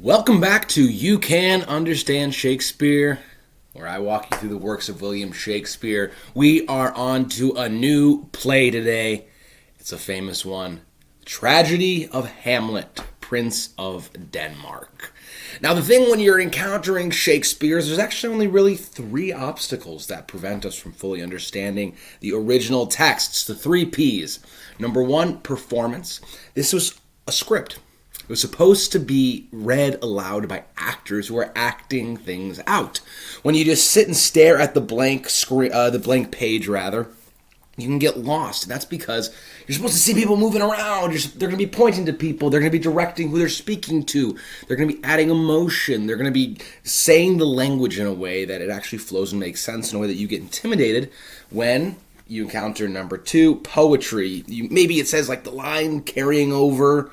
Welcome back to You Can Understand Shakespeare, where I walk you through the works of William Shakespeare. We are on to a new play today. It's a famous one, Tragedy of Hamlet, Prince of Denmark. Now, the thing when you're encountering Shakespeare is there's actually only really three obstacles that prevent us from fully understanding the original texts, the three P's. Number one, performance. This was a script. It was supposed to be read aloud by actors who are acting things out. When you just sit and stare at the blank screen, the blank page rather, you can get lost. And that's because you're supposed to see people moving around. They're going to be pointing to people. They're going to be directing who they're speaking to. They're going to be adding emotion. They're going to be saying the language in a way that it actually flows and makes sense in a way that you get intimidated when you encounter number two, poetry. Maybe it says like the line carrying over.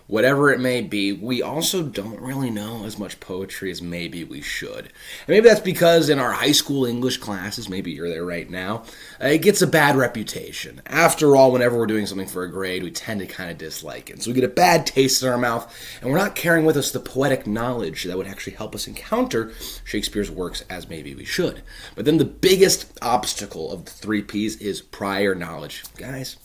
Whatever it may be, we also don't really know as much poetry as maybe we should. And maybe that's because in our high school English classes, maybe you're there right now, it gets a bad reputation. After all, whenever we're doing something for a grade, we tend to kind of dislike it. So we get a bad taste in our mouth, and we're not carrying with us the poetic knowledge that would actually help us encounter Shakespeare's works as maybe we should. But then the biggest obstacle of the three P's is prior knowledge. Guys,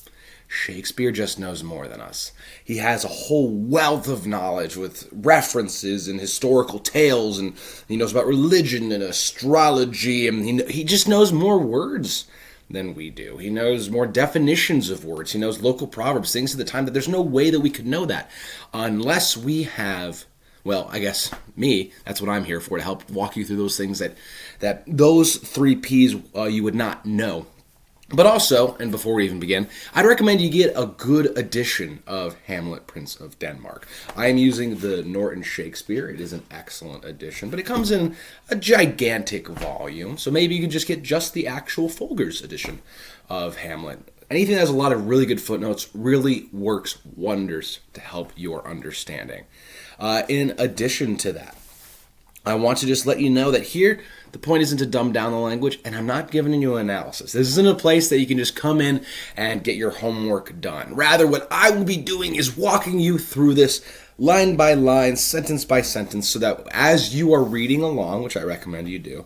Shakespeare just knows more than us. He has a whole wealth of knowledge with references and historical tales, and he knows about religion and astrology, and he just knows more words than we do. He knows more definitions of words. He knows local proverbs, things at the time that there's no way that we could know that unless we have, well, I guess me, that's what I'm here for, to help walk you through those things that those three P's you would not know. But also, and before we even begin, I'd recommend you get a good edition of Hamlet, Prince of Denmark. I am using the Norton Shakespeare. It is an excellent edition, but it comes in a gigantic volume, so maybe you can just get just the actual Folger's edition of Hamlet. Anything that has a lot of really good footnotes really works wonders to help your understanding. In addition to that, I want to just let you know that here, the point isn't to dumb down the language, and I'm not giving you an analysis. This isn't a place that you can just come in and get your homework done. Rather, what I will be doing is walking you through this line by line, sentence by sentence, so that as you are reading along, which I recommend you do,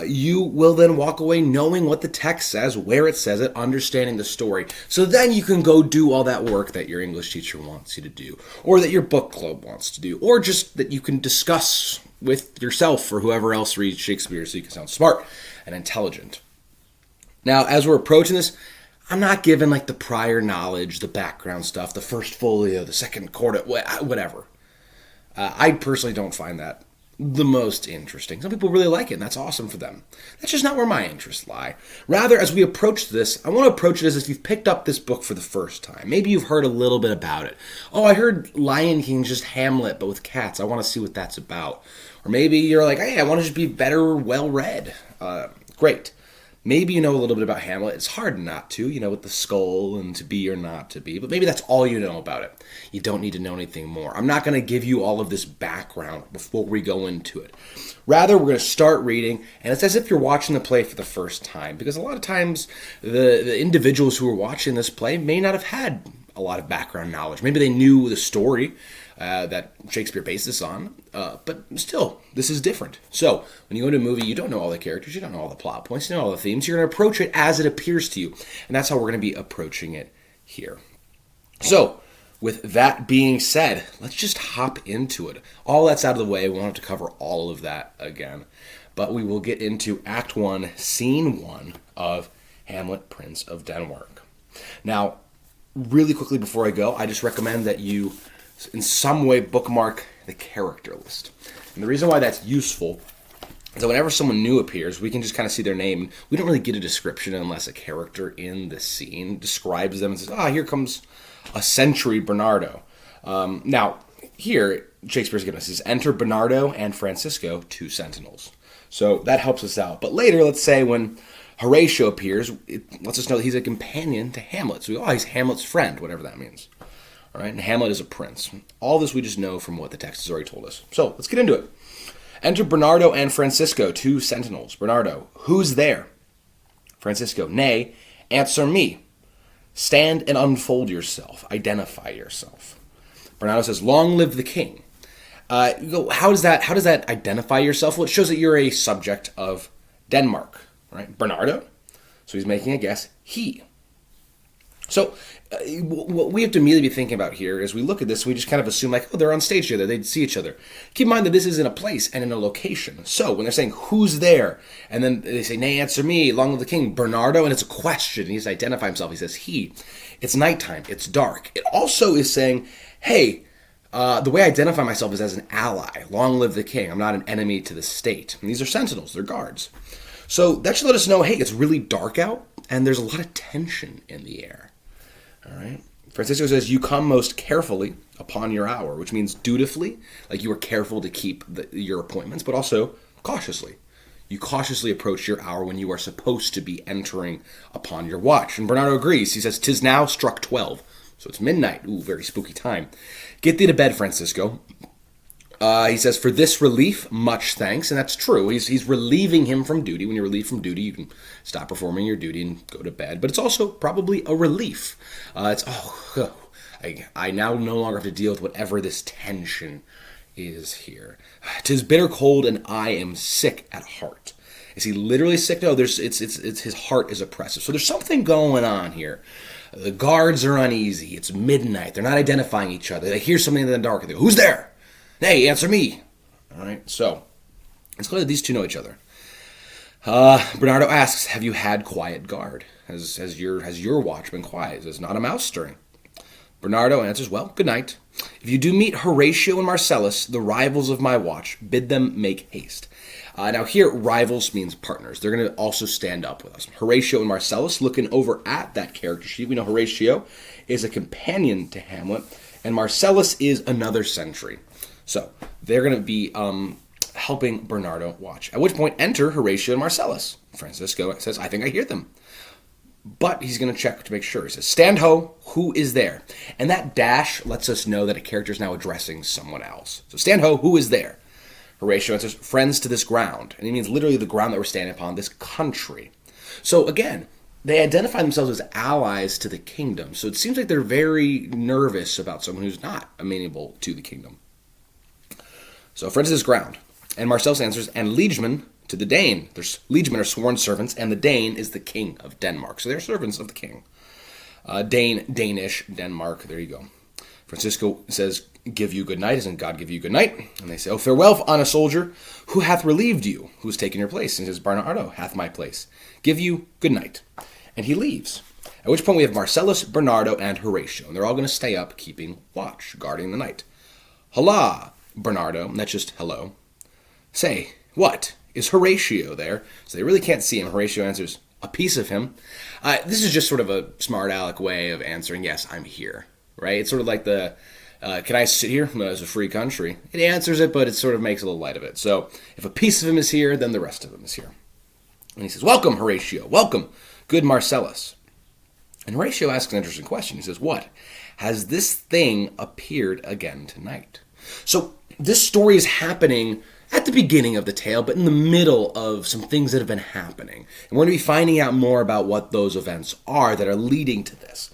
you will then walk away knowing what the text says, where it says it, understanding the story. So then you can go do all that work that your English teacher wants you to do, or that your book club wants to do, or just that you can discuss with yourself or whoever else reads Shakespeare so you can sound smart and intelligent. Now, as we're approaching this, I'm not giving like the prior knowledge, the background stuff, the first folio, the second quarter, whatever. I personally don't find that the most interesting. Some people really like it, and that's awesome for them. That's just not where my interests lie. Rather, as we approach this, I want to approach it as if you've picked up this book for the first time. Maybe you've heard a little bit about it. Oh, I heard Lion King's just Hamlet, but with cats. I want to see what that's about. Or maybe you're like, hey, I want to just be better, well-read. Great. Maybe you know a little bit about Hamlet. It's hard not to, with the skull and to be or not to be. But maybe that's all you know about it. You don't need to know anything more. I'm not going to give you all of this background before we go into it. Rather, we're going to start reading, and it's as if you're watching the play for the first time. Because a lot of times, the individuals who are watching this play may not have had a lot of background knowledge. Maybe they knew the story that Shakespeare based this on, but still, this is different. So, when you go to a movie, you don't know all the characters, you don't know all the plot points, you don't know all the themes, you're going to approach it as it appears to you, and that's how we're going to be approaching it here. So, with that being said, let's just hop into it. All that's out of the way, we won't have to cover all of that again, but we will get into Act 1, Scene 1 of Hamlet, Prince of Denmark. Now, really quickly before I go, I just recommend that you in some way bookmark the character list. And the reason why that's useful is that whenever someone new appears, we can just kind of see their name. We don't really get a description unless a character in the scene describes them and says, here comes a century Bernardo. Now, here, Shakespeare's giving us this, enter Bernardo and Francisco, two sentinels. So that helps us out. But later, let's say when Horatio appears, it lets us know that he's a companion to Hamlet. So he's Hamlet's friend, whatever that means. All right, and Hamlet is a prince. All this we just know from what the text has already told us. So let's get into it. Enter Bernardo and Francisco, two sentinels. Bernardo, who's there? Francisco, nay, answer me. Stand and unfold yourself. Identify yourself. Bernardo says, long live the king. You go, how does that identify yourself? Well, it shows that you're a subject of Denmark, right? Bernardo. So he's making a guess. He. So what we have to immediately be thinking about here is we look at this, we just kind of assume like, oh, they're on stage together, they'd see each other. Keep in mind that this is in a place and in a location. So when they're saying, who's there? And then they say, nay, answer me, long live the king, Bernardo, and it's a question. He has to identify himself. He says, he. It's nighttime. It's dark. It also is saying, hey, the way I identify myself is as an ally. Long live the king. I'm not an enemy to the state. And these are sentinels. They're guards. So that should let us know, hey, it's really dark out, and there's a lot of tension in the air. All right. Francisco says, you come most carefully upon your hour, which means dutifully, like you are careful to keep your appointments, but also cautiously. You cautiously approach your hour when you are supposed to be entering upon your watch. And Bernardo agrees. He says, 'tis now struck 12. So it's midnight. Ooh, very spooky time. Get thee to bed, Francisco. He says, for this relief, much thanks. And that's true. He's relieving him from duty. When you're relieved from duty, you can stop performing your duty and go to bed. But it's also probably a relief. I now no longer have to deal with whatever this tension is here. 'Tis bitter cold, and I am sick at heart. Is he literally sick? No, it's his heart is oppressive. So there's something going on here. The guards are uneasy. It's midnight. They're not identifying each other. They hear something in the dark. They go, who's there? Nay, answer me. All right, so it's clear that these two know each other. Bernardo asks, have you had quiet guard? Has your watch been quiet? There's not a mouse stirring. Bernardo answers, well, good night. If you do meet Horatio and Marcellus, the rivals of my watch, bid them make haste. Now here, rivals means partners. They're going to also stand up with us. Horatio and Marcellus, looking over at that character sheet, we know Horatio is a companion to Hamlet, and Marcellus is another sentry. So they're going to be helping Bernardo watch. At which point, enter Horatio and Marcellus. Francisco says, I think I hear them. But he's going to check to make sure. He says, stand ho, who is there? And that dash lets us know that a character is now addressing someone else. So stand ho, who is there? Horatio answers, friends to this ground. And he means literally the ground that we're standing upon, this country. So again, they identify themselves as allies to the kingdom. So it seems like they're very nervous about someone who's not amenable to the kingdom. So friends to this ground. And Marcellus answers, and liegemen to the Dane. There's liegemen are sworn servants, and the Dane is the king of Denmark. So they're servants of the king. Danish, Denmark, there you go. Francisco says, give you good night, isn't God give you good night? And they say, oh, farewell, honest soldier, who hath relieved you? Who has taken your place? And he says, Bernardo hath my place. Give you good night. And he leaves. At which point we have Marcellus, Bernardo, and Horatio. And they're all going to stay up, keeping watch, guarding the night. Holla, Bernardo, and that's just hello. Say, what? Is Horatio there? So they really can't see him. Horatio answers, a piece of him. This is just sort of a smart aleck way of answering, yes, I'm here. Right? It's sort of like the, can I sit here? No, it's a free country. It answers it, but it sort of makes a little light of it. So if a piece of him is here, then the rest of him is here. And he says, welcome, Horatio. Welcome, good Marcellus. And Horatio asks an interesting question. He says, what? Has this thing appeared again tonight? So this story is happening at the beginning of the tale, but in the middle of some things that have been happening. And we're going to be finding out more about what those events are that are leading to this.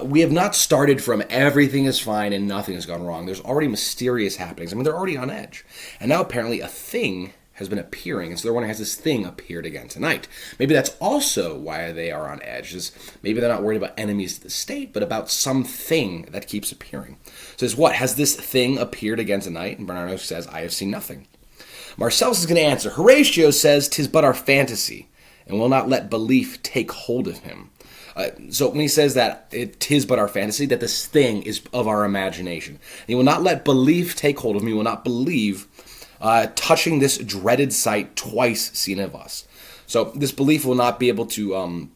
We have not started from everything is fine and nothing has gone wrong. There's already mysterious happenings. I mean, they're already on edge. And now apparently a thing has been appearing. And so they're wondering, has this thing appeared again tonight? Maybe that's also why they are on edge. Is maybe they're not worried about enemies to the state, but about something that keeps appearing. So says, what? Has this thing appeared again tonight? And Bernardo says, I have seen nothing. Marcellus is going to answer. Horatio says, 'tis but our fantasy, and will not let belief take hold of him. So when he says that it is but our fantasy, that this thing is of our imagination. He will not let belief take hold of him. He will not believe touching this dreaded sight twice seen of us. So this belief will not be able to, will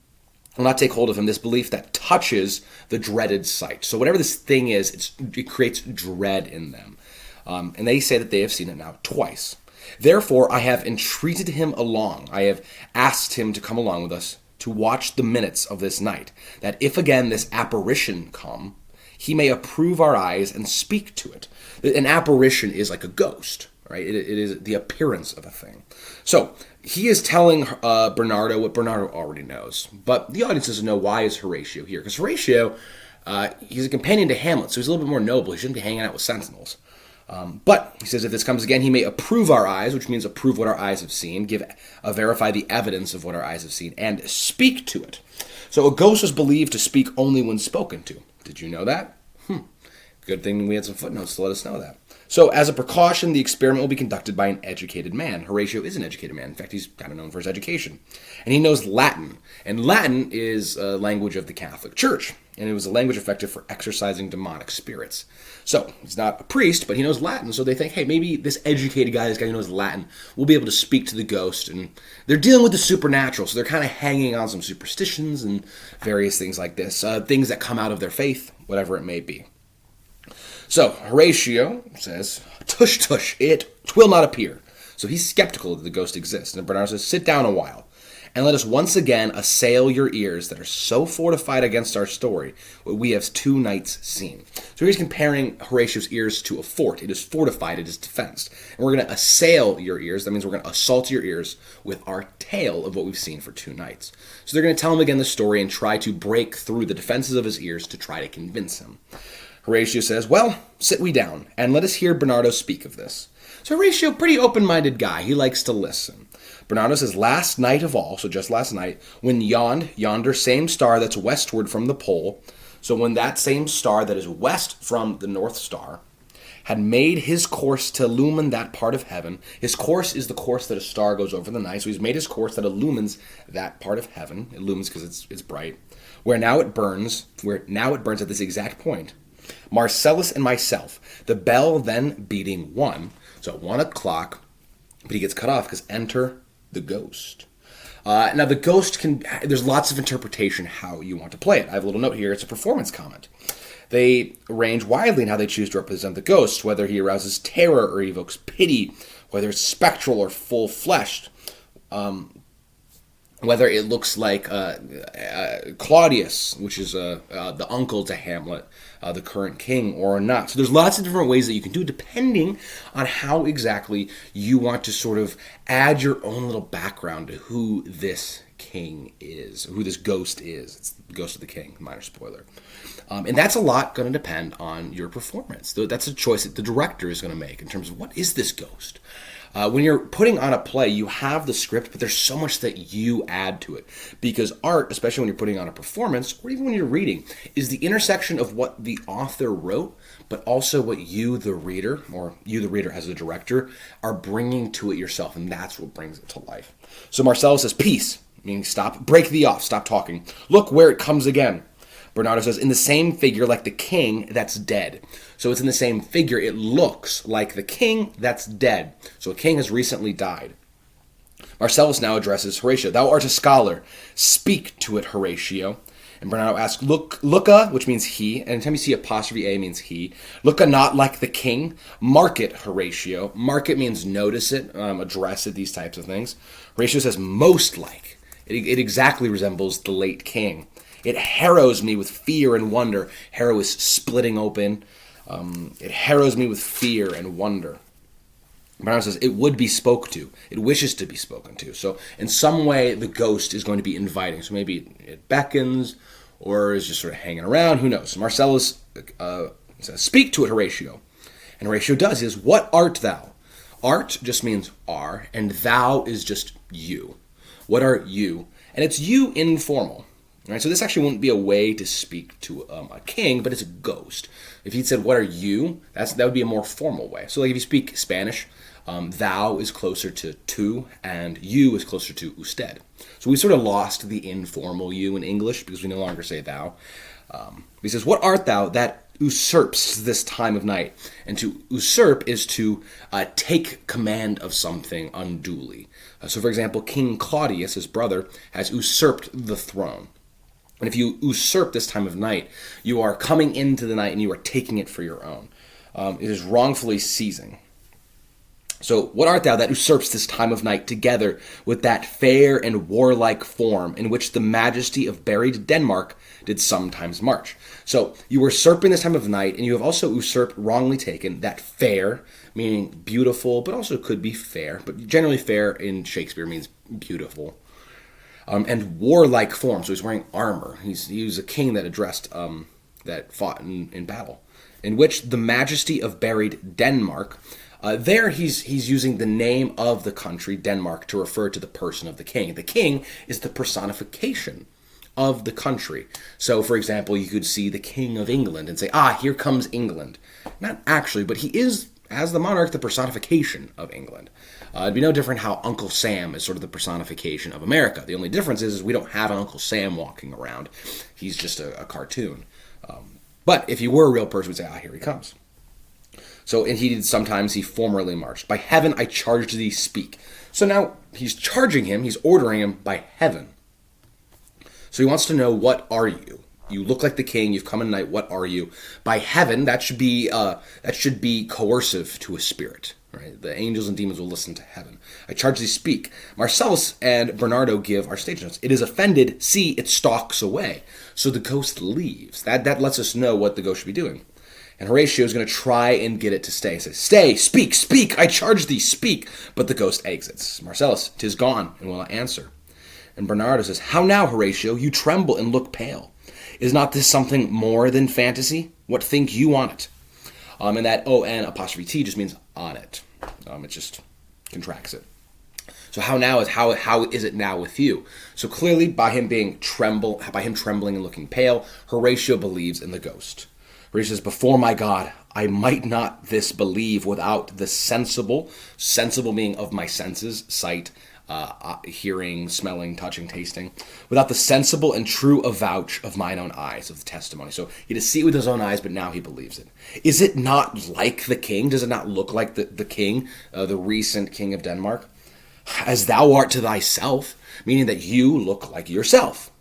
not take hold of him. This belief that touches the dreaded sight. So whatever this thing is, it creates dread in them. And they say that they have seen it now twice. Therefore, I have entreated him along. I have asked him to come along with us to watch the minutes of this night, that if again this apparition come, he may approve our eyes and speak to it. An apparition is like a ghost, right? It is the appearance of a thing. So he is telling Bernardo what Bernardo already knows, but the audience doesn't know why is Horatio here, because Horatio, he's a companion to Hamlet, so he's a little bit more noble. He shouldn't be hanging out with sentinels. But he says if this comes again, he may approve our eyes, which means approve what our eyes have seen, verify the evidence of what our eyes have seen, and speak to it. So a ghost was believed to speak only when spoken to. Did you know that? Good thing we had some footnotes to let us know that. So as a precaution, the experiment will be conducted by an educated man. Horatio is an educated man. In fact, he's kind of known for his education. And he knows Latin. And Latin is a language of the Catholic Church. And it was a language effective for exorcising demonic spirits. So he's not a priest, but he knows Latin. So they think, hey, maybe this educated guy, this guy who knows Latin, will be able to speak to the ghost. And they're dealing with the supernatural. So they're kind of hanging on some superstitions and various things like this. Things that come out of their faith, whatever it may be. So Horatio says, tush, tush, it will not appear. So he's skeptical that the ghost exists. And Bernardo says, sit down a while, and let us once again assail your ears that are so fortified against our story, what we have 2 nights seen. So he's comparing Horatio's ears to a fort. It is fortified, it is defensed. And we're going to assail your ears. That means we're going to assault your ears with our tale of what we've seen for 2 nights. So they're going to tell him again the story and try to break through the defenses of his ears to try to convince him. Horatio says, well, sit we down, and let us hear Bernardo speak of this. So Horatio, pretty open-minded guy. He likes to listen. Bernardo says, last night of all, so just last night, when yonder same star that's westward from the pole, so when that same star that is west from the North Star, had made his course to illumine that part of heaven. His course is the course that a star goes over the night, so he's made his course that illumines that part of heaven. It illumines because it's bright. Where now it burns at this exact point. Marcellus and myself, the bell then beating 1, so at 1 o'clock, but he gets cut off because enter the ghost. Now the ghost there's lots of interpretation how you want to play it. I have a little note here, it's a performance comment. They range widely in how they choose to represent the ghost, whether he arouses terror or evokes pity, whether it's spectral or full-fleshed, whether it looks like Claudius, which is the uncle to Hamlet, the current king, or not. So there's lots of different ways that you can do it, depending on how exactly you want to sort of add your own little background to who this king is, who this ghost is. It's the ghost of the king, minor spoiler. And that's a lot going to depend on your performance. That's a choice that the director is going to make in terms of what is this ghost? When you're putting on a play, you have the script, but there's so much that you add to it. Because art, especially when you're putting on a performance, or even when you're reading, is the intersection of what the author wrote, but also what you, the reader, or you, the reader as a director, are bringing to it yourself. And that's what brings it to life. So Marcellus says, peace, meaning stop, break thee off, stop talking. Look where it comes again. Bernardo says, in the same figure like the king that's dead. So it's in the same figure. It looks like the king that's dead. So a king has recently died. Marcellus now addresses Horatio. Thou art a scholar. Speak to it, Horatio. And Bernardo asks, looka, which means he. And anytime you see apostrophe A means he. Looka not like the king. Mark it, Horatio. Mark it means notice it, address it, these types of things. Horatio says, most like. It exactly resembles the late king. It harrows me with fear and wonder. Harrow is splitting open. It harrows me with fear and wonder. Bernardo says it would be spoke to. It wishes to be spoken to. So in some way, the ghost is going to be inviting. So maybe it beckons or is just sort of hanging around. Who knows? Marcellus says, speak to it, Horatio. And Horatio does. He says, what art thou? Art just means are, and thou is just you. What are you? And it's you informal. Right, so this actually wouldn't be a way to speak to a king, but it's a ghost. If he'd said, what are you? That would be a more formal way. So like if you speak Spanish, thou is closer to, and you is closer to usted. So we sort of lost the informal you in English because we no longer say thou. He says, what art thou that usurps this time of night? And to usurp is to take command of something unduly. So for example, King Claudius, his brother, has usurped the throne. And if you usurp this time of night, you are coming into the night and you are taking it for your own. It is wrongfully seizing. So what art thou that usurps this time of night together with that fair and warlike form in which the majesty of buried Denmark did sometimes march? So you are usurping this time of night, and you have also usurped, wrongly taken, that fair, meaning beautiful, but also could be fair. But generally fair in Shakespeare means beautiful. And warlike form, so he's wearing armor. He was a king that addressed, that fought in battle. in which the majesty of buried Denmark, there he's using the name of the country, Denmark, to refer to the person of the king. The king is the personification of the country. So, for example, you could see the King of England and say, here comes England. Not actually, but he is, as the monarch, the personification of England. It'd be no different how Uncle Sam is sort of the personification of America. The only difference is we don't have an Uncle Sam walking around. He's just a cartoon. But if he were a real person, we'd say, here he comes. So, and sometimes he formerly marched. By heaven, I charge thee, speak. So now he's charging him, he's ordering him by heaven. So he wants to know, what are you? You look like the king, you've come in night, what are you? By heaven, that should be coercive to a spirit. Right? The angels and demons will listen to heaven. I charge thee, speak. Marcellus and Bernardo give our stage notes. It is offended, see, it stalks away. So the ghost leaves. That lets us know what the ghost should be doing. And Horatio is going to try and get it to stay. He says, stay, speak, I charge thee, speak. But the ghost exits. Marcellus, 'tis gone, and will not answer. And Bernardo says, how now, Horatio, you tremble and look pale. Is not this something more than fantasy? What think you on it? And that O-N''T just means on it. It just contracts it. So how now is how is it now with you? So clearly by him trembling and looking pale, Horatio believes in the ghost. Horatio says, before my God, I might not this believe without the sensible being of my senses, sight, hearing, smelling, touching, tasting, without the sensible and true avouch of mine own eyes, of the testimony. So he did see it with his own eyes, but now he believes it. Is it not like the king? Does it not look like the king, the recent king of Denmark? As thou art to thyself, meaning that you look like yourself.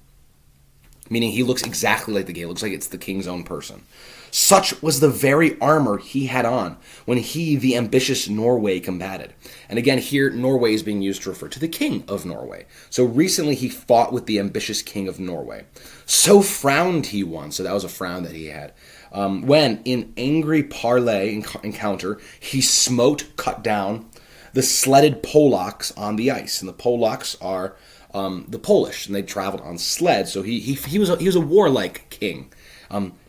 Meaning he looks exactly like the king. It looks like it's the king's own person. Such was the very armor he had on when he, the ambitious Norway, combated. And again, here, Norway is being used to refer to the king of Norway. So recently he fought with the ambitious king of Norway. So frowned he once, so that was a frown that he had, when in angry parley encounter, he cut down the sledded Polacks on the ice. And the Polacks are the Polish, and they traveled on sled. So he was a warlike king.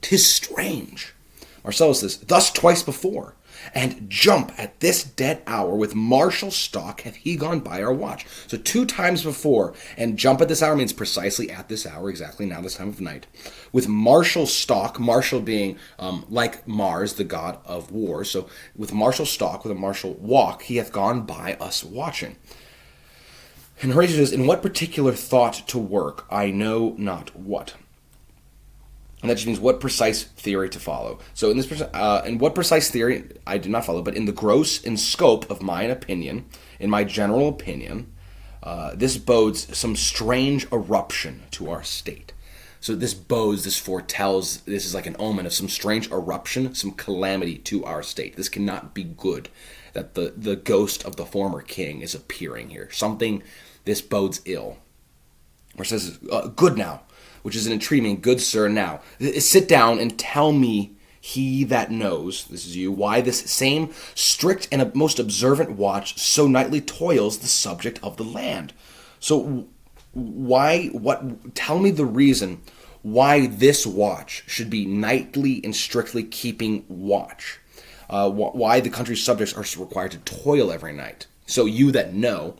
'Tis strange. Marcellus says, thus twice before, and jump at this dead hour with martial stalk hath he gone by our watch. So 2 times before, and jump at this hour means precisely at this hour, exactly now this time of night. With martial stalk, martial being like Mars, the god of war. So with martial stalk, with a martial walk, he hath gone by us watching. And Horatio says, in what particular thought to work, I know not what. And that just means what precise theory to follow. So in what precise theory I do not follow, but in the gross in scope of mine opinion, in my general opinion, this bodes some strange eruption to our state. So this foretells, this is like an omen of some strange eruption, some calamity to our state. This cannot be good, that the ghost of the former king is appearing here. This bodes ill. Or it says, good now, which is an entreaty, good sir, now. Sit down and tell me, he that knows, this is you, why this same strict and most observant watch so nightly toils the subject of the land. So tell me the reason why this watch should be nightly and strictly keeping watch. Why the country's subjects are required to toil every night. So you that know,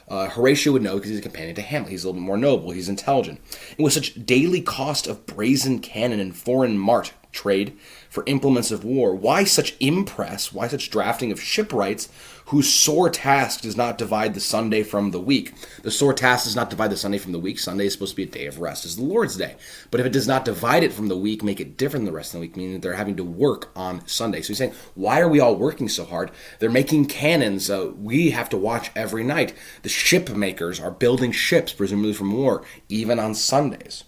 Horatio would know because he's a companion to Hamlet. He's a little bit more noble. He's intelligent. And with such daily cost of brazen cannon and foreign mart trade for implements of war, why such impress, why such drafting of shipwrights whose sore task does not divide the Sunday from the week? The sore task does not divide the Sunday from the week. Sunday is supposed to be a day of rest. It's the Lord's day. But if it does not divide it from the week, make it different than the rest of the week, meaning that they're having to work on Sunday. So he's saying, why are we all working so hard? They're making cannons. We have to watch every night. The ship makers are building ships, presumably from war, even on Sundays.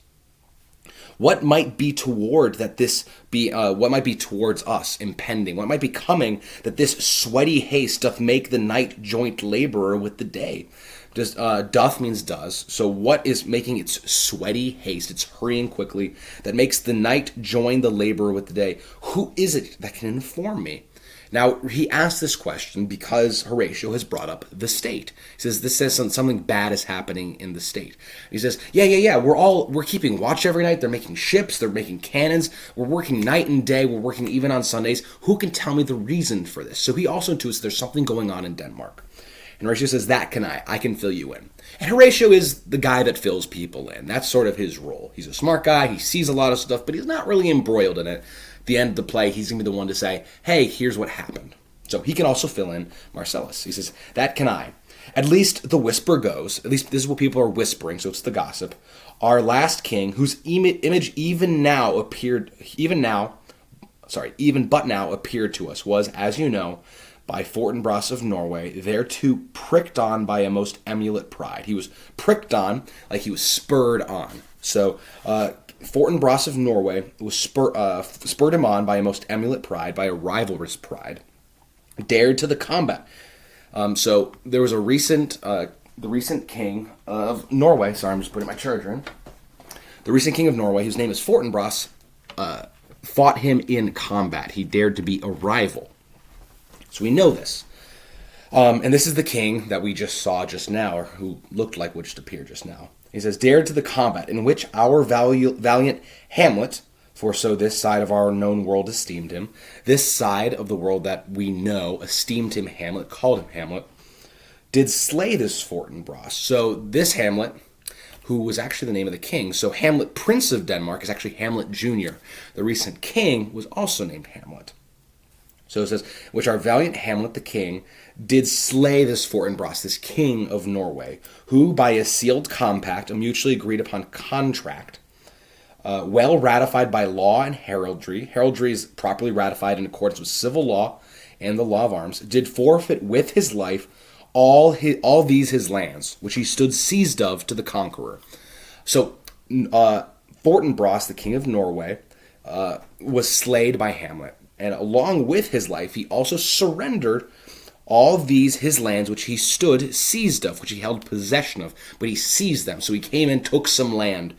What might be toward that this be? What might be towards us impending? What might be coming that this sweaty haste doth make the night joint laborer with the day? Doth means does. So what is making its sweaty haste? It's hurrying quickly that makes the night join the laborer with the day. Who is it that can inform me? Now, he asked this question because Horatio has brought up the state. He says, this says something bad is happening in the state. He says, yeah, we're keeping watch every night. They're making ships, they're making cannons, we're working night and day, we're working even on Sundays. Who can tell me the reason for this? So he also intuits there's something going on in Denmark. And Horatio says, that can I can fill you in. And Horatio is the guy that fills people in. That's sort of his role. He's a smart guy, he sees a lot of stuff, but he's not really embroiled in it. At the end of the play, he's going to be the one to say, hey, here's what happened. So he can also fill in Marcellus. He says, that can I. At least the whisper goes, at least this is what people are whispering, so it's the gossip. Our last king, whose image even but now appeared to us, was, as you know, by Fortinbras of Norway, thereto pricked on by a most emulate pride. He was pricked on like he was spurred on. So Fortinbras of Norway was spurred him on by a most emulate pride, by a rivalrous pride, dared to the combat. So there was the recent king of Norway. Sorry, I'm just putting my charger in. The recent king of Norway, whose name is Fortinbras, fought him in combat. He dared to be a rival. So we know this. And this is the king that we just saw just now, or who looked like would just appear just now. He says, dared to the combat, in which our valiant Hamlet, for so this side of our known world esteemed him, this side of the world that we know esteemed him Hamlet, called him Hamlet, did slay this Fortinbras. So this Hamlet, who was actually the name of the king, so Hamlet, Prince of Denmark, is actually Hamlet Jr. The recent king was also named Hamlet. So it says, which our valiant Hamlet the king did slay this Fortinbras, this king of Norway, who by a sealed compact, a mutually agreed upon contract, well ratified by law and heraldry is properly ratified in accordance with civil law and the law of arms, did forfeit with his life all these his lands, which he stood seized of to the conqueror. So Fortinbras, the king of Norway, was slayed by Hamlet. And along with his life, he also surrendered all these his lands, which he stood seized of, which he held possession of, but he seized them. So he came and took some land.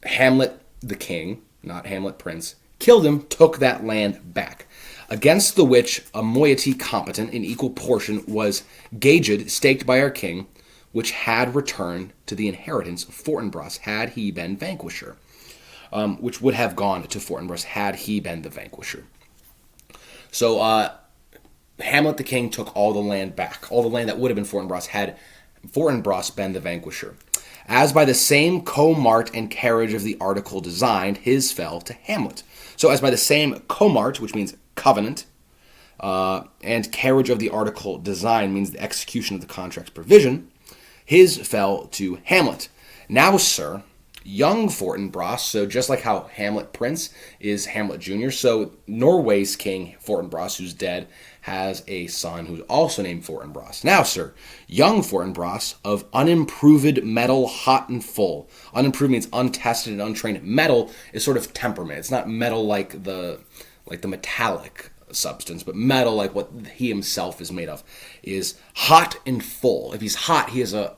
Hamlet the king, not Hamlet Prince, killed him, took that land back. Against the which a moiety competent in equal portion was gauged, staked by our king, which had returned to the inheritance of Fortinbras had he been vanquisher. Which would have gone to Fortinbras had he been the vanquisher. So Hamlet the king took all the land back, all the land that would have been Fortinbras had Fortinbras been the vanquisher. As by the same comart and carriage of the article designed, his fell to Hamlet. So as by the same comart, which means covenant, and carriage of the article designed means the execution of the contract's provision, his fell to Hamlet. Now, sir, young Fortinbras, so just like how Hamlet Prince is Hamlet Jr., so Norway's king Fortinbras, who's dead, has a son who's also named Fortinbras. Now, sir, young Fortinbras of unimproved metal, hot and full. Unimproved means untested and untrained. Metal is sort of temperament. It's not metal like the metallic substance, but metal like what he himself is made of, is hot and full. If he's hot, he has a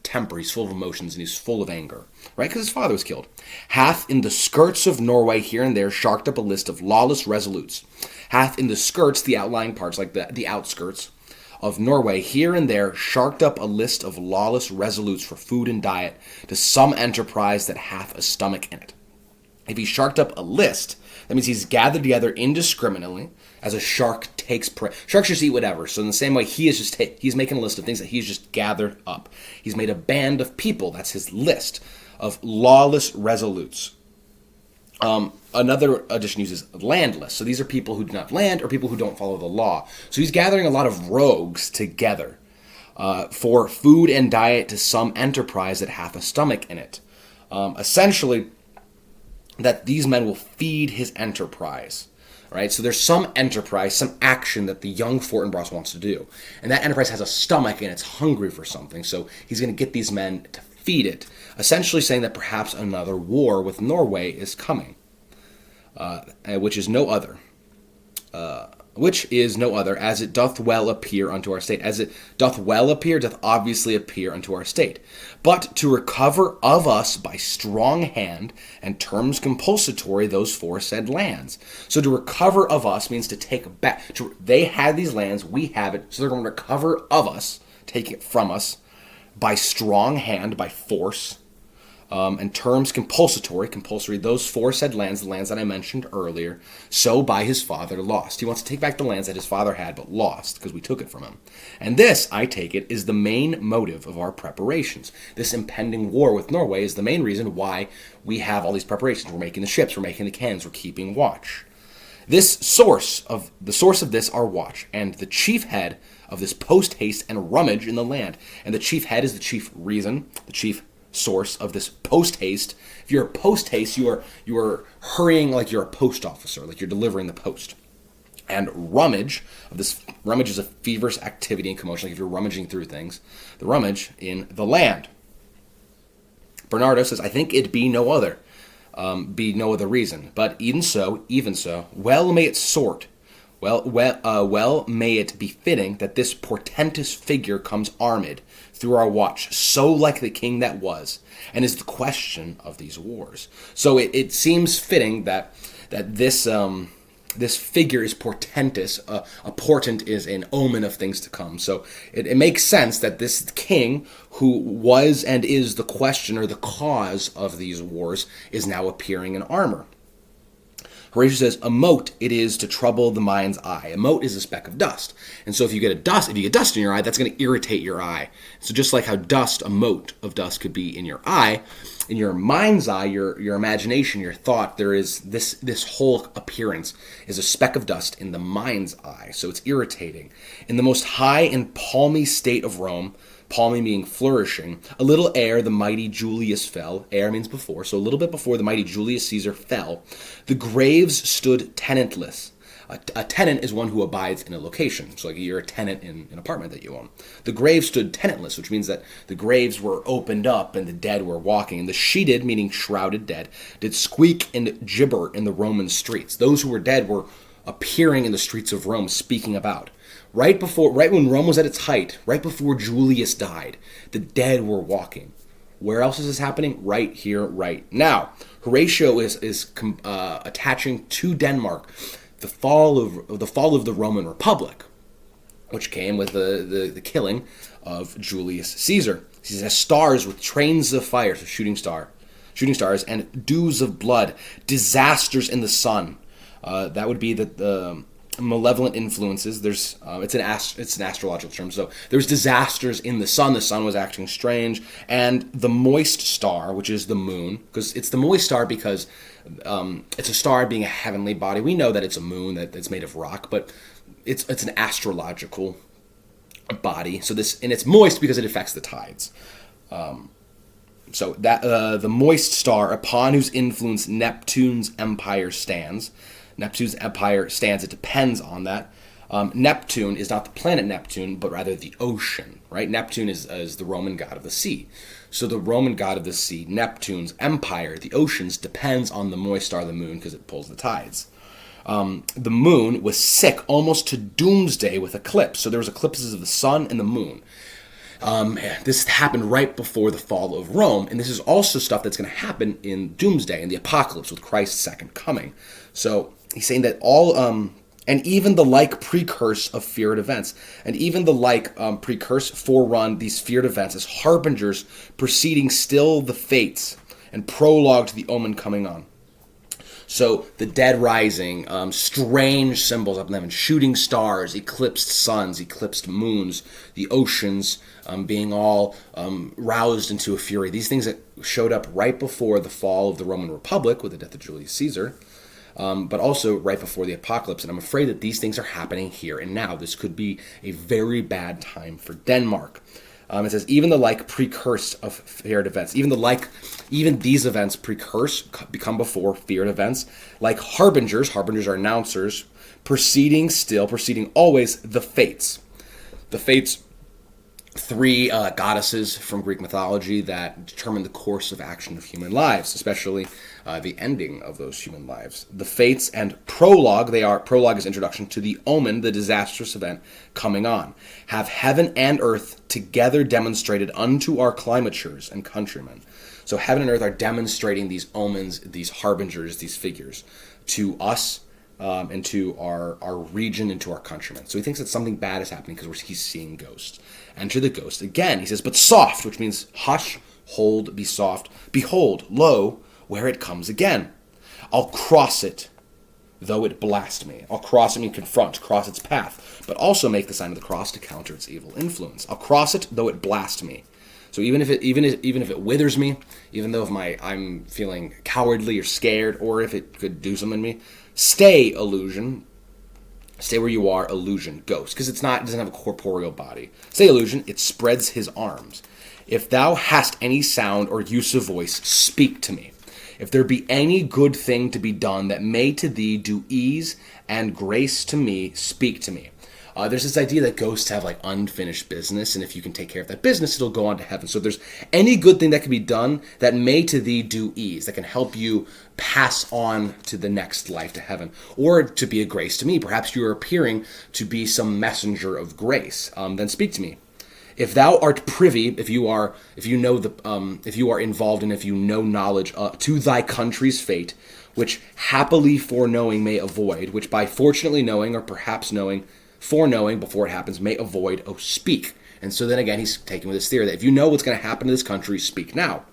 temper. He's full of emotions and he's full of anger, right? Because his father was killed. Hath in the skirts of Norway here and there sharked up a list of lawless resolutes. Hath in the skirts, the outlying parts, like the outskirts of Norway, here and there sharked up a list of lawless resolutes for food and diet to some enterprise that hath a stomach in it. If he sharked up a list, that means he's gathered together indiscriminately, as a shark takes prey. Sharks just eat whatever. So in the same way, he's making a list of things that he's just gathered up. He's made a band of people. That's his list of lawless resolutes. Another addition uses landless. So these are people who do not have land or people who don't follow the law. So he's gathering a lot of rogues together for food and diet to some enterprise that hath a stomach in it. Essentially, that these men will feed his enterprise. Right? So there's some enterprise, some action that the young Fortinbras wants to do. And that enterprise has a stomach and it's hungry for something. So he's going to get these men to feed it. Essentially saying that perhaps another war with Norway is coming. Which is no other. which is no other, as it doth well appear unto our state. As it doth well appear, doth obviously appear unto our state. But to recover of us by strong hand and terms compulsatory those foresaid lands. So to recover of us means to take back. They had these lands, we have it, so they're going to recover of us, take it from us, by strong hand, by force, and terms compulsory, those foresaid lands, the lands that I mentioned earlier, so by his father lost. He wants to take back the lands that his father had but lost, because we took it from him. And this, I take it, is the main motive of our preparations. This impending war with Norway is the main reason why we have all these preparations. We're making the ships, we're making the cannons, we're keeping watch. The source of this our watch, and the chief head of this post-haste and rummage in the land. And the chief head is the chief reason, the chief source of this post-haste. If you're a post-haste, you are hurrying like you're a post officer, like you're delivering the post. And rummage is a feverish activity and commotion, like if you're rummaging through things. The rummage in the land. Bernardo says, I think it be no other reason. But even so, well may it sort. Well may it be fitting that this portentous figure comes armed through our watch, so like the king that was, and is the question of these wars. So it seems fitting that this figure is portentous. A portent is an omen of things to come. So it makes sense that this king, who was and is the question or the cause of these wars, is now appearing in armor. Horatio says, a mote it is to trouble the mind's eye. A mote is a speck of dust. And so if you get dust in your eye, that's going to irritate your eye. So just like how a mote of dust could be in your eye, in your mind's eye, your imagination, your thought, there is this whole appearance is a speck of dust in the mind's eye. So it's irritating. In the most high and palmy state of Rome, palmy meaning flourishing, a little ere the mighty Julius fell, ere means before, so a little bit before the mighty Julius Caesar fell, the graves stood tenantless. A tenant is one who abides in a location. So like you're a tenant in an apartment that you own. The graves stood tenantless, which means that the graves were opened up and the dead were walking. And the sheeted, meaning shrouded dead, did squeak and gibber in the Roman streets. Those who were dead were appearing in the streets of Rome, speaking about. Right when Rome was at its height, right before Julius died, the dead were walking. Where else is this happening? Right here, right now. Horatio is attaching to Denmark the fall of the Roman Republic, which came with the killing of Julius Caesar. He says stars with trains of fire, so shooting stars, and dews of blood, disasters in the sun. That would be the malevolent influences. There's it's an astrological term. So there's disasters in the sun. The sun was acting strange, and the moist star, which is the moon, because it's the moist star because it's a star being a heavenly body. We know that it's a moon that's made of rock, but it's an astrological body. So it's moist because it affects the tides. So that the moist star upon whose influence Neptune's empire stands. It depends on that. Neptune is not the planet Neptune, but rather the ocean, right? Neptune is the Roman god of the sea. So the Roman god of the sea, Neptune's empire, the oceans, depends on the moist star, the moon, because it pulls the tides. The moon was sick almost to doomsday with eclipse. So there was eclipses of the sun and the moon. This happened right before the fall of Rome, and this is also stuff that's going to happen in doomsday, in the apocalypse, with Christ's second coming. So he's saying that all, and even the like precurse of feared events, and even the like precurse forerun these feared events as harbingers preceding still the fates, and prologue to the omen coming on. So the dead rising, strange symbols up in heaven, shooting stars, eclipsed suns, eclipsed moons, the oceans being all roused into a fury. These things that showed up right before the fall of the Roman Republic with the death of Julius Caesar, but also right before the apocalypse. And I'm afraid that these things are happening here and now. This could be a very bad time for Denmark. It says, even the like precurse of feared events, even these events become before feared events, like harbingers are announcers, preceding always the fates. The fates three goddesses from Greek mythology that determine the course of action of human lives, especially the ending of those human lives. The Fates and Prologue, Prologue is introduction to the omen, the disastrous event coming on. Have heaven and earth together demonstrated unto our climatures and countrymen. So heaven and earth are demonstrating these omens, these harbingers, these figures to us, and to our region and to our countrymen. So he thinks that something bad is happening because he's seeing ghosts. Enter the ghost. Again, he says, but soft, which means hush, hold, be soft. Behold, lo, where it comes again. I'll cross it, though it blast me. I'll cross it, mean confront, cross its path, but also make the sign of the cross to counter its evil influence. I'll cross it, though it blast me. So even if it withers me, even though if I'm feeling cowardly or scared, or if it could do something to me, stay, illusion. Stay where you are, illusion, ghost, because it doesn't have a corporeal body. Stay, illusion. It spreads his arms. If thou hast any sound or use of voice, speak to me. If there be any good thing to be done that may to thee do ease and grace to me, speak to me. There's this idea that ghosts have like unfinished business, and if you can take care of that business, it'll go on to heaven. So if there's any good thing that can be done that may to thee do ease, that can help you pass on to the next life, to heaven, or to be a grace to me, perhaps you are appearing to be some messenger of grace, then speak to me. If thou art privy, if you are involved and if you know knowledge to thy country's fate, which happily foreknowing may avoid, which by fortunately knowing or perhaps foreknowing before it happens may avoid, speak. And so then again, he's taking with this theory that if you know what's going to happen to this country, speak now.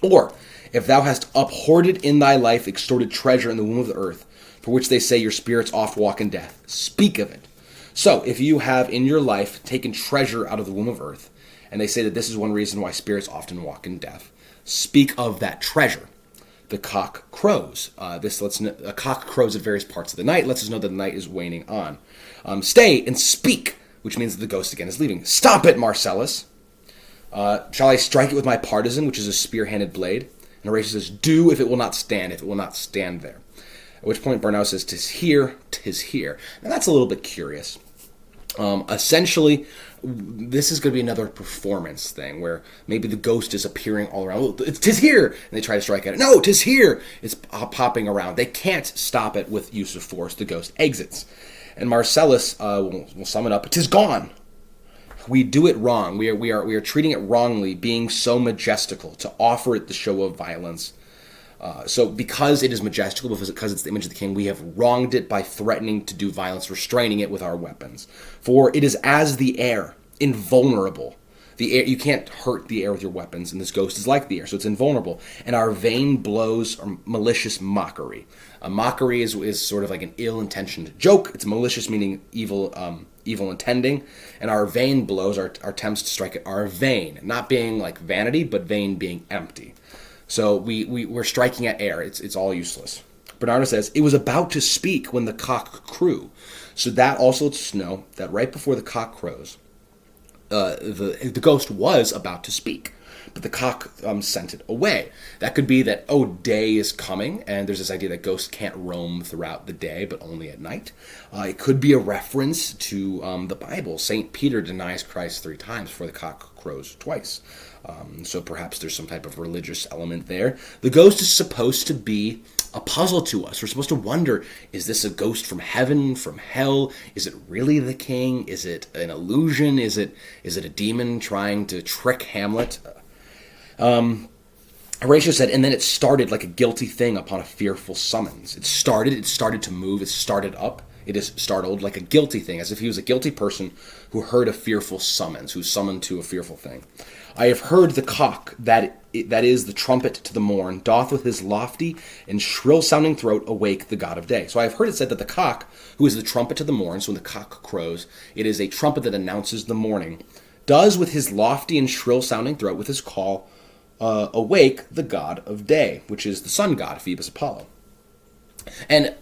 Or, if thou hast uphoarded in thy life extorted treasure in the womb of the earth, for which they say your spirits oft walk in death, speak of it. So, if you have in your life taken treasure out of the womb of earth, and they say that this is one reason why spirits often walk in death, speak of that treasure. The cock crows. A cock crows at various parts of the night, lets us know that the night is waning on. Stay and speak, which means that the ghost again is leaving. Stop it, Marcellus. Shall I strike it with my partisan, which is a spear-handed blade? And Horatio says, do if it will not stand, there. At which point Barnau says, 'tis here, 'tis here. Now that's a little bit curious. Essentially, this is going to be another performance thing where maybe the ghost is appearing all around. Oh, 'tis here! And they try to strike at it. No, 'tis here! It's popping around. They can't stop it with use of force. The ghost exits. And Marcellus will sum it up. 'Tis gone! We do it wrong. We are treating it wrongly, being so majestical, to offer it the show of violence. So because it is majestical, because it's the image of the king, we have wronged it by threatening to do violence, restraining it with our weapons. For it is as the air, invulnerable. The air, you can't hurt the air with your weapons, and this ghost is like the air, so it's invulnerable. And our vain blows are malicious mockery. A mockery is sort of like an ill-intentioned joke. It's malicious, meaning evil intending. And our vain blows, our attempts to strike it, are vain. Not being like vanity, but vain being empty. So we're striking at air. It's all useless. Bernardo says, it was about to speak when the cock crew. So that also lets us know that right before the cock crows, the ghost was about to speak. But the cock sent it away. That could be that, day is coming, and there's this idea that ghosts can't roam throughout the day, but only at night. It could be a reference to the Bible. St. Peter denies Christ 3 times before the cock crows twice. So perhaps there's some type of religious element there. The ghost is supposed to be a puzzle to us. We're supposed to wonder, is this a ghost from heaven, from hell? Is it really the king? Is it an illusion? Is it a demon trying to trick Hamlet? Horatio said, and then it started like a guilty thing upon a fearful summons. It started to move, it started up. It is startled like a guilty thing, as if he was a guilty person who heard a fearful summons, who's summoned to a fearful thing. I have heard the cock, that is the trumpet to the morn, doth with his lofty and shrill-sounding throat awake the god of day. So I have heard it said that the cock, who is the trumpet to the morn, so when the cock crows, it is a trumpet that announces the morning, does with his lofty and shrill-sounding throat, with his call, awake the god of day, which is the sun god, Phoebus Apollo. And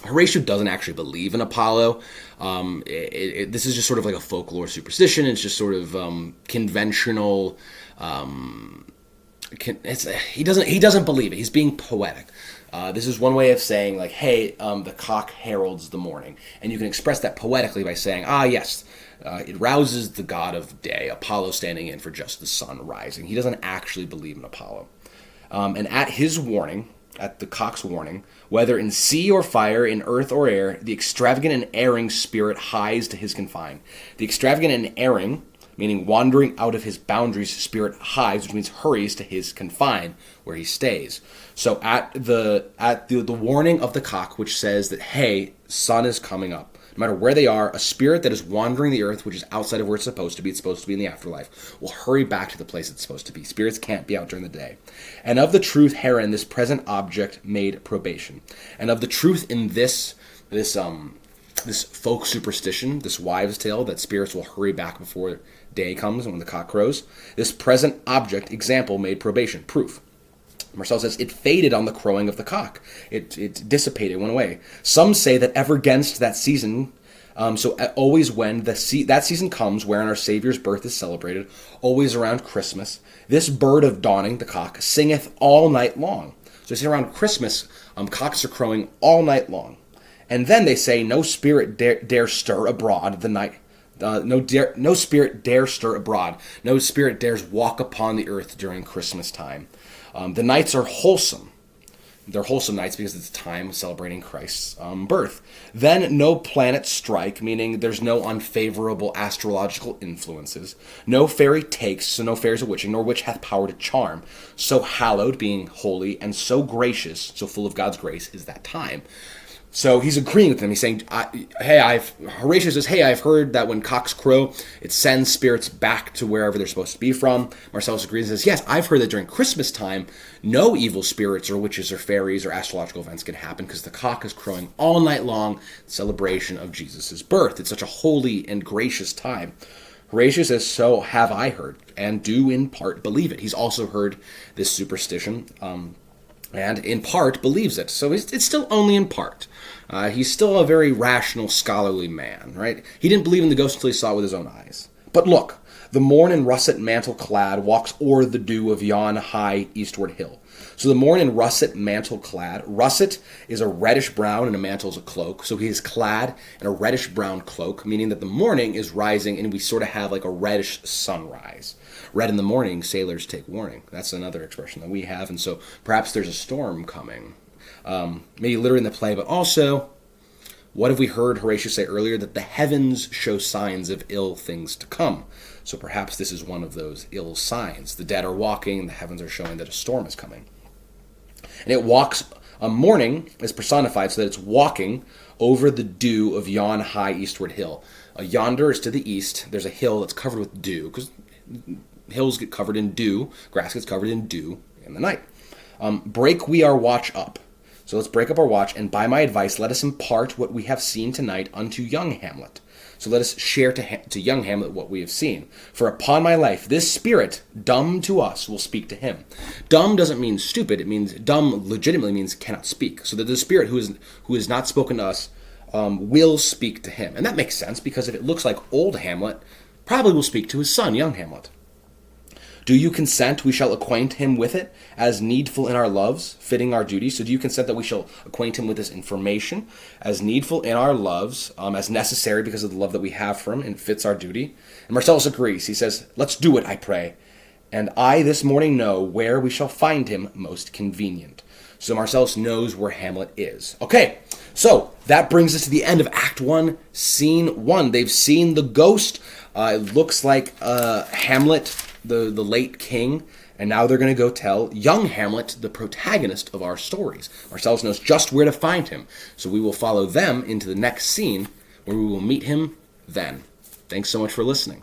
Horatio doesn't actually believe in Apollo. This is just sort of like a folklore superstition. It's just sort of conventional. He doesn't believe it. He's being poetic. This is one way of saying, like, hey, the cock heralds the morning. And you can express that poetically by saying, yes, It rouses the god of day, Apollo standing in for just the sun rising. He doesn't actually believe in Apollo. And at his warning, at the cock's warning, whether in sea or fire, in earth or air, the extravagant and erring spirit hies to his confine. The extravagant and erring, meaning wandering out of his boundaries, spirit hies, which means hurries to his confine, where he stays. So at the warning of the cock, which says that, hey, sun is coming up, no matter where they are, a spirit that is wandering the earth, which is outside of where it's supposed to be in the afterlife, will hurry back to the place it's supposed to be. Spirits can't be out during the day. And of the truth herein, this present object made probation. And of the truth in this folk superstition, this wives' tale, that spirits will hurry back before day comes when the cock crows, this present object, example, made probation, proof. Marcel says, it faded on the crowing of the cock. It dissipated, went away. Some say that ever against that season, so always when that season comes, wherein our Savior's birth is celebrated, always around Christmas, this bird of dawning, the cock, singeth all night long. So they say around Christmas, cocks are crowing all night long. And then they say, no spirit dare stir abroad the night. No spirit dare stir abroad. No spirit dares walk upon the earth during Christmas time. The nights are wholesome. They're wholesome nights because it's time celebrating Christ's birth. Then no planets strike, meaning there's no unfavorable astrological influences. No fairy takes, so no fairies a witching, nor witch hath power to charm. So hallowed, being holy, and so gracious, so full of God's grace, is that time. So he's agreeing with them. He's saying, Horatius says, hey, I've heard that when cocks crow, it sends spirits back to wherever they're supposed to be from. Marcellus agrees and says, yes, I've heard that during Christmas time, no evil spirits or witches or fairies or astrological events can happen because the cock is crowing all night long in celebration of Jesus' birth. It's such a holy and gracious time. Horatius says, so have I heard, and do in part believe it. He's also heard this superstition, and in part believes it. So it's still only in part. He's still a very rational, scholarly man, right? He didn't believe in the ghost until he saw it with his own eyes. But look, the morn in russet mantle clad walks o'er the dew of yon high eastward hill. So the morn in russet mantle clad, russet is a reddish brown and a mantle is a cloak. So he is clad in a reddish brown cloak, meaning that the morning is rising and we sort of have like a reddish sunrise. Red in the morning, sailors take warning. That's another expression that we have. And so perhaps there's a storm coming. Maybe literally in the play, but also, what have we heard Horatius say earlier? That the heavens show signs of ill things to come. So perhaps this is one of those ill signs. The dead are walking, and the heavens are showing that a storm is coming. And it walks, morning is personified so that it's walking over the dew of yon high eastward hill. Yonder is to the east. There's a hill that's covered with dew, because hills get covered in dew, grass gets covered in dew in the night. Break we our watch up. So let's break up our watch, and by my advice, let us impart what we have seen tonight unto young Hamlet. So let us share to young Hamlet what we have seen. For upon my life, this spirit, dumb to us, will speak to him. Dumb doesn't mean stupid. It means dumb legitimately means cannot speak. So that the spirit who is not spoken to us will speak to him. And that makes sense, because if it looks like old Hamlet, probably will speak to his son, young Hamlet. Do you consent we shall acquaint him with it, as needful in our loves, fitting our duty? So do you consent that we shall acquaint him with this information, as needful in our loves, as necessary because of the love that we have for him, and fits our duty? And Marcellus agrees. He says, let's do it, I pray. And I this morning know where we shall find him most convenient. So Marcellus knows where Hamlet is. Okay, so that brings us to the end of Act 1, Scene 1. They've seen the ghost. It looks like Hamlet, the late king, and now they're going to go tell young Hamlet, the protagonist of our stories. Marcellus knows just where to find him, so we will follow them into the next scene where we will meet him then. Thanks so much for listening.